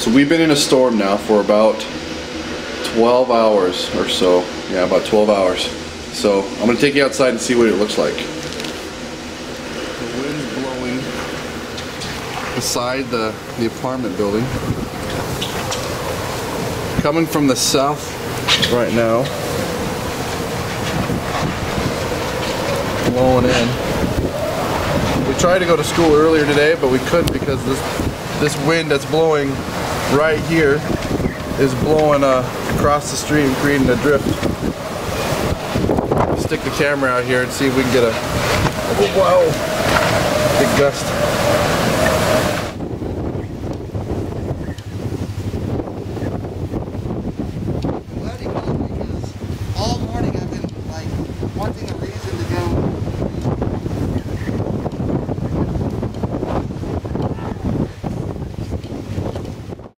So we've been in a storm now for about 12 hours or so. Yeah, about 12 hours. So I'm going to take you outside and see what it looks like. The wind's blowing beside the apartment building. Coming from the south right now. Blowing in. We tried to go to school earlier today, but we couldn't because this wind that's blowing right here is blowing across the street and creating a drift. Stick the camera out here and see if we can get a wow, big gust.